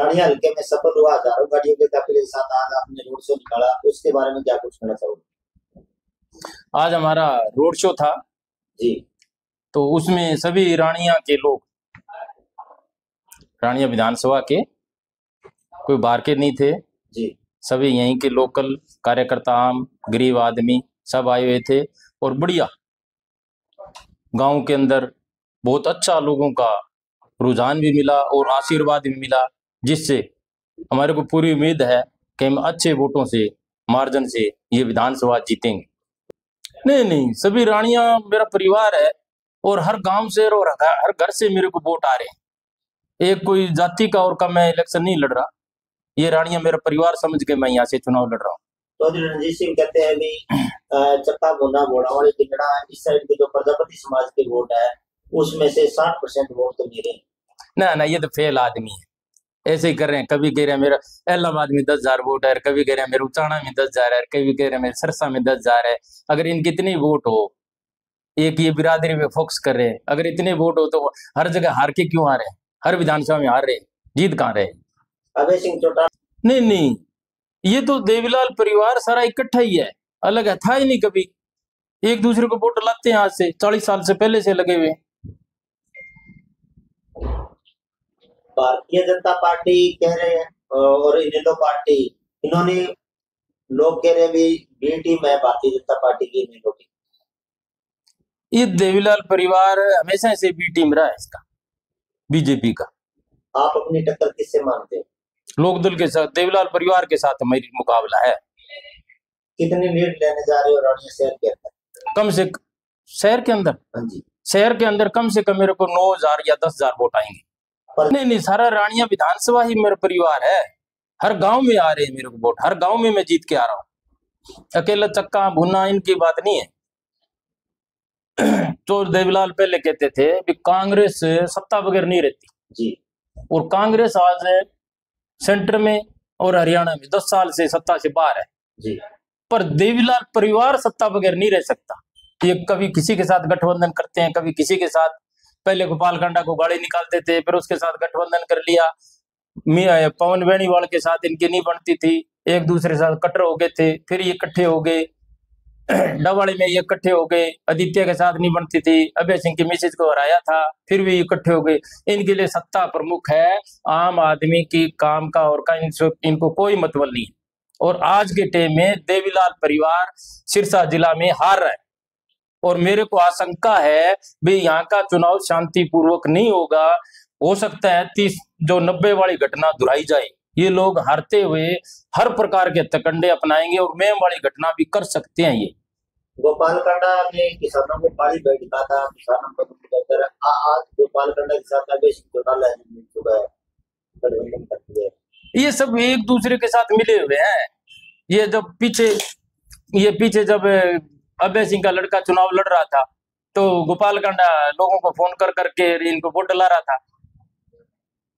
रानिया हल्के में सफल हुआ, हजारों गाड़ियों के काफिले के साथ आज आपने रोड शो निकाला, उसके बारे में क्या कुछ कहना चाहोगे? आज हमारा रोड शो था जी। तो उसमें सभी रानिया के लोग, रानिया विधानसभा के, कोई बाहर के नहीं थे जी। सभी यहीं के लोकल कार्यकर्ता, आम गरीब आदमी सब आए हुए थे। और बढ़िया गांव के अंदर बहुत अच्छा लोगों का रुझान भी मिला और आशीर्वाद भी मिला, जिससे हमारे को पूरी उम्मीद है कि हम अच्छे वोटों से, मार्जिन से ये विधानसभा जीतेंगे। नहीं, सभी रानियां मेरा परिवार है और हर गांव से और हर घर से मेरे को वोट आ रहे हैं। एक कोई जाति का और का मैं इलेक्शन नहीं लड़ रहा, ये रानियां मेरा परिवार समझ के मैं यहाँ से चुनाव लड़ रहा हूँ। चौधरी रणजीत सिंह कहते हैं भी चक्का भुना घोड़ा वाली टिकड़ा, इस साइड के जो प्रजापति समाज के वोट है उसमें से 60% वोट तो मेरे। ना, ये तो फेल आदमी है, ऐसे ही कर रहे हैं। कभी कह रहे हैं मेरा इलाहाबाद में 10,000 वोट है, कभी कह रहे हैं मेरे उचाना में 10,000 है, कभी कह रहे हैं मेरे सरसा में 10,000 है। अगर इनके इतने वोट हो, एक ये बिरादरी में फोकस कर रहे हैं, अगर इतने वोट हो तो हर जगह हार के क्यों आ रहे हैं? हर विधानसभा में हार रहे, जीत कहाँ रहे? अभय सिंह चौटाला नहीं, ये तो देवीलाल परिवार सारा इकट्ठा ही है, अलग है था ही नहीं कभी। एक दूसरे को वोट लाते हैं, आज से 40 साल से पहले से लगे हुए। भारतीय जनता पार्टी कह रहे हैं और इंडियन पार्टी, इन्होंने लोग कह रहे हैं भी बी टीम है भारतीय जनता पार्टी की, नहीं होगी। ये देवीलाल परिवार हमेशा से बी टीम रहा है इसका, बीजेपी का। आप अपनी टक्कर किससे मानते हैं? लोकदल के साथ, देवीलाल परिवार के साथ हमारी मुकाबला है। कितनी लीड लेने जा रहे हो रानिया शहर के अंदर? कम से शहर के अंदर, हाँ जी, शहर के अंदर कम से कम मेरे को 9,000 या 10,000 वोट आएंगे। नहीं, सारा रानिया विधानसभा ही मेरा परिवार है। हर गांव में आ रहे हैं मेरे को वोट, हर गांव में मैं जीत के आ रहा हूँ। अकेला चक्का भुना इनकी बात नहीं है। तो देवीलाल पहले कहते थे कि कांग्रेस सत्ता बगैर नहीं रहती जी, और कांग्रेस आज सेंटर में और हरियाणा में 10 साल से सत्ता से बाहर है जी। पर देवीलाल परिवार सत्ता बगैर नहीं रह सकता। ये कभी किसी के साथ गठबंधन करते हैं, कभी किसी के साथ। पहले गोपाल कांडा को गाड़ी निकालते थे, फिर उसके साथ गठबंधन कर लिया। पवन बेनीवाल के साथ इनकी नहीं बनती थी, एक दूसरे के साथ कट्टर हो गए थे, फिर ये इकट्ठे हो गए। डवाड़ी में ये इकट्ठे हो गए, आदित्य के साथ नहीं बनती थी, अभय सिंह की मिसेज को हराया था, फिर भी इकट्ठे हो गए। इनके लिए सत्ता प्रमुख है, आम आदमी की काम का और का इनको कोई मतलब नहीं। और आज के टाइम में देवीलाल परिवार सिरसा जिला में हार रहा है और मेरे को आशंका है भी यहाँ का चुनाव शांतिपूर्वक नहीं होगा। हो सकता है 90 वाली घटना दोहराई जाए। ये लोग हारते हुए हर प्रकार के तकंडे अपनाएंगे और मैं वाली घटना भी कर सकते हैं। ये गोपाल कांडा ने किसानों को पाली बैठा था, किसानों को आज गोपाल कांडा के साथ अभय सिंह चौटाला गठबंधन करती है। ये सब एक दूसरे के साथ मिले हुए हैं। ये जब पीछे जब अभय सिंह का लड़का चुनाव लड़ रहा था तो गोपाल कांडा लोगों को फोन कर करके इनको वोट डला रहा था।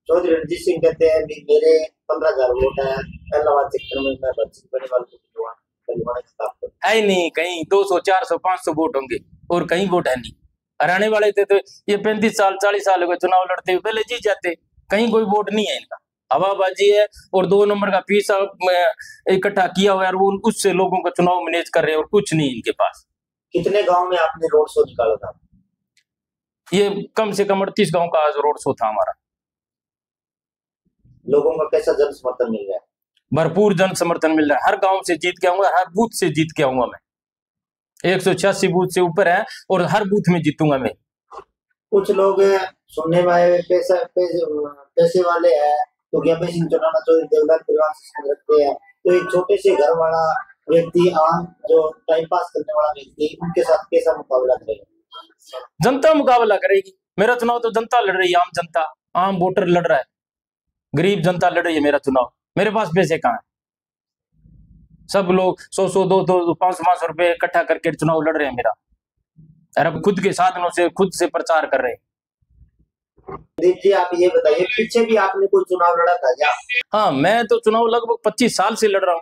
चौधरी रणजीत सिंह कहते हैं कि मेरे 15,000 वोट है, इलाहाबाद सेक्टर में मैं बेनीवाल को है ही नहीं, कहीं 200 400 500 वोट होंगे और कहीं वोट है नहीं। हरियाणा वाले थे तो ये 35 साल 40 साल हो गए चुनाव लड़ते हुए, पहले जीत जाते, कहीं कोई वोट नहीं है इनका। हवाबाजी है और 2 नंबर का पैसा इकट्ठा किया हुआ है और उससे लोगों का चुनाव मैनेज कर रहे हैं और कुछ नहीं इनके पास। कितने गांव में आपने रोड शो निकाला था? ये कम से कम 38 गांव का आज रोड शो था हमारा। लोगों का कैसा जन समर्थन मिल रहा है? भरपूर जन समर्थन मिल रहा है। हर गांव से जीत के आऊंगा, हर बूथ से जीत के आऊंगा मैं। 186 बूथ से ऊपर है और हर बूथ में जीतूंगा मैं। कुछ लोग सुनने में पैसे वाले हैं तो अभय सिंह चौटाला चौधरी देवलाल परिवार से संबंध रखते हैं, तो एक छोटे से घर वाला व्यक्ति, आम जो टाइम पास करने वाला व्यक्ति, उनके साथ कैसा मुकाबला करेगा? जनता मुकाबला करेगी। मेरा चुनाव तो जनता लड़ रही है, आम जनता, आम वोटर लड़ रहा है, गरीब जनता लड़ रही है मेरा चुनाव। मेरे पास पैसे कहाँ है? सब लोग 100 200 500 रुपए इकट्ठा करके चुनाव लड़ रहे हैं मेरा, और खुद के साधनों से खुद से प्रचार कर रहे हैं। दीप जी, आप ये बताइए, पीछे भी आपने कोई चुनाव लड़ा था क्या? हाँ, मैं तो चुनाव लगभग 25 साल से लड़ रहा हूँ।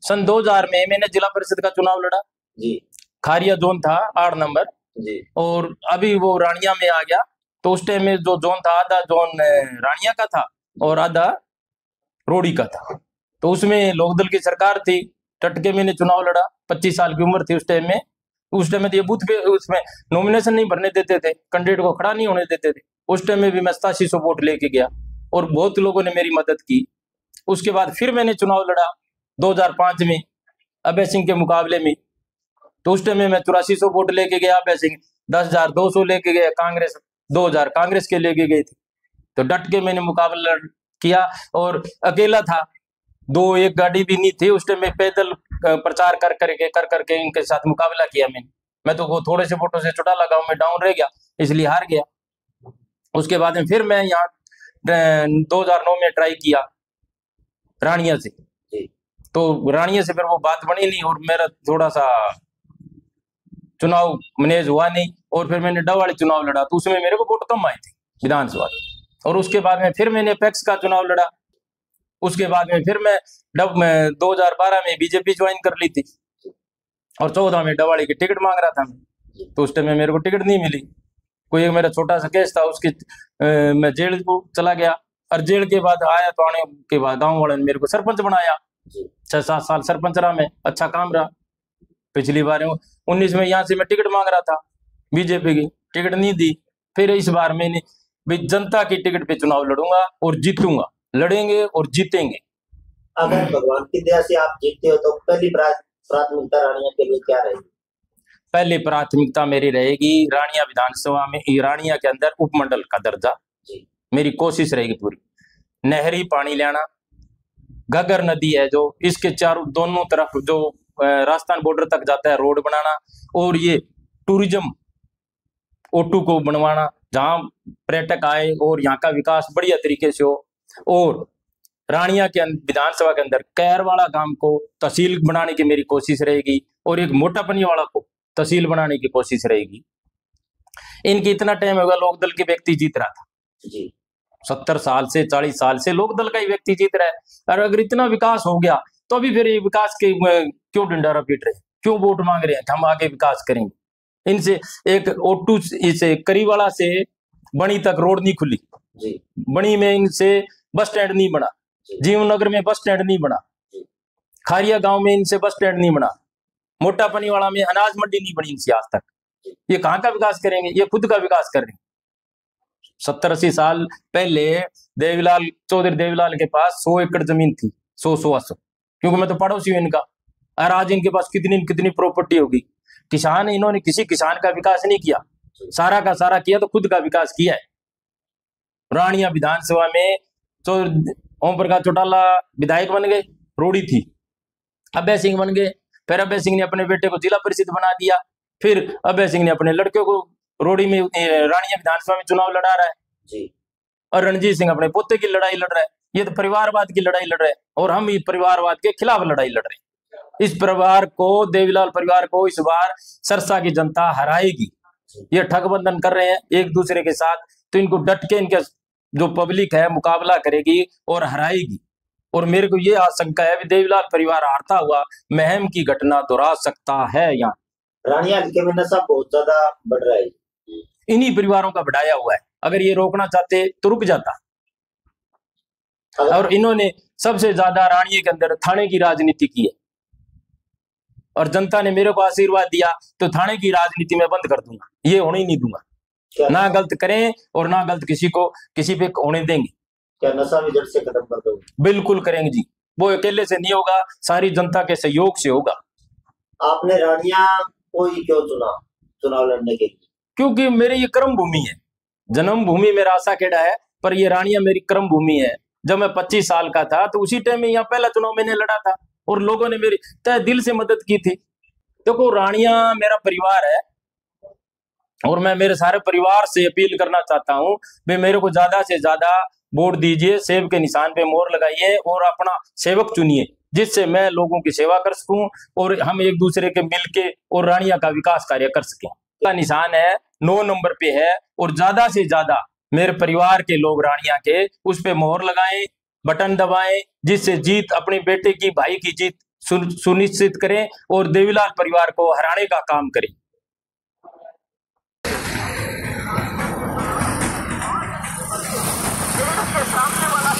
सन 2000 में मैंने जिला परिषद का चुनाव लड़ा जी, खारिया जोन था 8 नंबर जी, और अभी वो रानिया में आ गया। तो उस टाइम में जो जोन था, आधा जोन रानिया का था और आधा रोड़ी का था। तो उसमें लोकदल की सरकार थी, टटके मैंने चुनाव लड़ा, 25 साल की उम्र थी उस टाइम में। उस टाइम में ये बूथ पे उसमें नॉमिनेशन नहीं भरने देते थे, कैंडिडेट को खड़ा नहीं होने देते थे। उस टाइम में भी मैं 8700 वोट लेके गया और बहुत लोगों ने मेरी मदद की। उसके बाद फिर मैंने चुनाव लड़ा 2005 में अभय सिंह के मुकाबले में। तो उस टाइम में मैं 8400 वोट लेके गया, अभय सिंह 10,200 लेके गया, कांग्रेस 2000 कांग्रेस के लेके गई थी। तो डट के मैंने मुकाबला किया और अकेला था, 1 गाड़ी भी नहीं थी उस टाइम में। पैदल प्रचार कर करके इनके साथ मुकाबला किया मैंने। मैं तो वो थोड़े से वोटों से चुटा लगा, मैं डाउन रह गया, इसलिए हार गया। उसके बाद में फिर मैं यहाँ 2009 में ट्राई किया रानिया से। तो रानिया से फिर वो बात बनी नहीं और मेरा थोड़ा सा चुनाव मैनेज हुआ नहीं। और फिर मैंने डवाड़ी चुनाव लड़ा, तो उसमें मेरे को वोट कम आए थे विधानसभा। और उसके बाद में फिर मैंने अपेक्स का चुनाव लड़ा। उसके बाद में फिर मैं 2012 में बीजेपी ज्वाइन कर ली थी और 14 में डवाड़ी की टिकट मांग रहा था मैं। तो उस टाइम में मेरे को टिकट नहीं मिली। कोई एक मेरा छोटा सा केस था, उसकी मैं जेल को चला गया और जेल के बाद आया तो आने के बाद गाँव वाले ने मेरे को सरपंच बनाया। 6-7 साल सरपंच रहा मैं, अच्छा काम रहा। पिछली बार 19 में यहाँ से मैं टिकट मांग रहा था, बीजेपी की टिकट नहीं दी। फिर इस बार मैंने जनता की टिकट पे चुनाव लड़ूंगा और जीतूंगा, लड़ेंगे और जीतेंगे। अगर भगवान की दया से आप जीतते हो तो पहली प्राथमिकता रानिया के लिए क्या रहेगी? पहली प्राथमिकता मेरी रहेगी रानिया विधानसभा में, रानिया के अंदर उपमंडल का दर्जा मेरी कोशिश रहेगी पूरी। नहरी पानी लेना, घग्गर नदी है जो, इसके दोनों तरफ जो राजस्थान बॉर्डर तक जाता है रोड बनाना, और ये टूरिज्म O2 को बनवाना जहां पर्यटक आए और यहाँ का विकास बढ़िया तरीके से हो। और रानिया के विधानसभा के अंदर कैरवाड़ा गांव को तहसील बनाने की मेरी कोशिश रहेगी और एक मोटापनी वाला को तहसील बनाने की कोशिश रहेगी। इनकी इतना टाइम होगा लोकदल के व्यक्ति जीत रहा था जी, 70 साल से 40 साल से लोकदल का ही व्यक्ति जीत रहा है। और अगर इतना विकास हो गया तो अभी फिर ये विकास के क्यों डंडारा पीट रहे, क्यों वोट मांग रहे हैं कि हम आगे विकास करेंगे। इनसे एक O2 से करीवाड़ा से बनी तक रोड नहीं खुली जी, बनी में इनसे बस स्टैंड नहीं बना, जीवनगर में बस स्टैंड नहीं बना, खारिया गांव में इनसे बस स्टैंड नहीं बना, मोटापनी वाला में अनाज मंडी नहीं बनी इनसे आज तक। ये कहाँ का विकास करेंगे, ये खुद का विकास कर रहे हैं। 70-80 साल पहले चौधरी देवीलाल के पास 100 एकड़ जमीन थी, 100 क्योंकि मैं तो पड़ोसी हूं इनका। और आज इनके पास कितनी प्रॉपर्टी होगी। किसान, इन्होंने किसी किसान का विकास नहीं किया, सारा का सारा किया तो खुद का विकास किया है। रानिया विधानसभा में तो ओम प्रकाश चौटाला विधायक बन गए, रोड़ी थी, अभय सिंह बन गए। फिर अभय सिंह ने अपने बेटे को जिला परिषद बना दिया, फिर अभय सिंह ने अपने लड़के को रोड़ी में रानिया विधानसभा में चुनाव लड़ा रहा है जी। और रणजीत सिंह अपने पोते की लड़ाई लड़ रहा है। ये तो परिवारवाद की लड़ाई लड़ रहे हैं और हम इस परिवारवाद के खिलाफ लड़ाई लड़ रहे हैं। इस परिवार को, देवीलाल परिवार को इस बार सरसा की जनता हराएगी। ये ठगबंधन कर रहे हैं एक दूसरे के साथ, तो इनको डट के इनके जो पब्लिक है मुकाबला करेगी और हराएगी। और मेरे को ये आशंका है कि देवीलाल परिवार हारता हुआ महम की घटना दोहरा सकता है। यहाँ रानिया हल्के में नशा बहुत ज्यादा बढ़ रहा है, इन्हीं परिवारों का बढ़ाया हुआ है। अगर ये रोकना चाहते तो रुक जाता। और इन्होंने सबसे ज्यादा रानिया के अंदर थाने की राजनीति की है और जनता ने मेरे को आशीर्वाद दिया तो थाने की राजनीति में बंद कर दूंगा, ये होने ही नहीं दूंगा। ना गलत करें और ना गलत किसी पे होने देंगे। क्या नशा भी जड़ से खत्म कर दोगे? बिल्कुल करेंगे जी, वो अकेले से नहीं होगा, सारी जनता के सहयोग से होगा। आपने रानिया को ही क्यों चुना चुनाव लड़ने के लिए? क्योंकि मेरी ये कर्म भूमि है, जन्म भूमि मेरा आशा खेड़ा है, पर ये रानिया मेरी कर्म भूमि है। जब मैं 25 साल का था तो उसी टाइम में यहाँ पहला चुनाव मैंने लड़ा था और लोगों ने मेरी तहे दिल से मदद की थी। देखो रानिया मेरा परिवार है और मैं मेरे सारे परिवार से अपील करना चाहता हूँ भाई मेरे को ज्यादा से ज्यादा वोट दीजिए, सेब के निशान पे मोहर लगाइए और अपना सेवक चुनिए जिससे मैं लोगों की सेवा कर सकूं और हम एक दूसरे के मिलके और रानिया का विकास कार्य कर सकें। का निशान है 9 नंबर पे है और ज्यादा से ज्यादा मेरे परिवार के लोग रानिया के उस पे मोहर लगाएं, बटन दबाएं, जिससे जीत अपने बेटे की, भाई की जीत सुनिश्चित करें और देवीलाल परिवार को हराने का काम करें। सामने वाला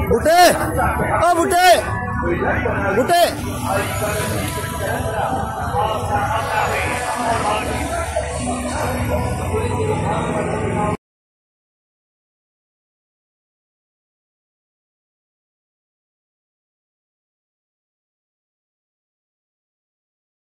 बुटे ओ बुटे बुटे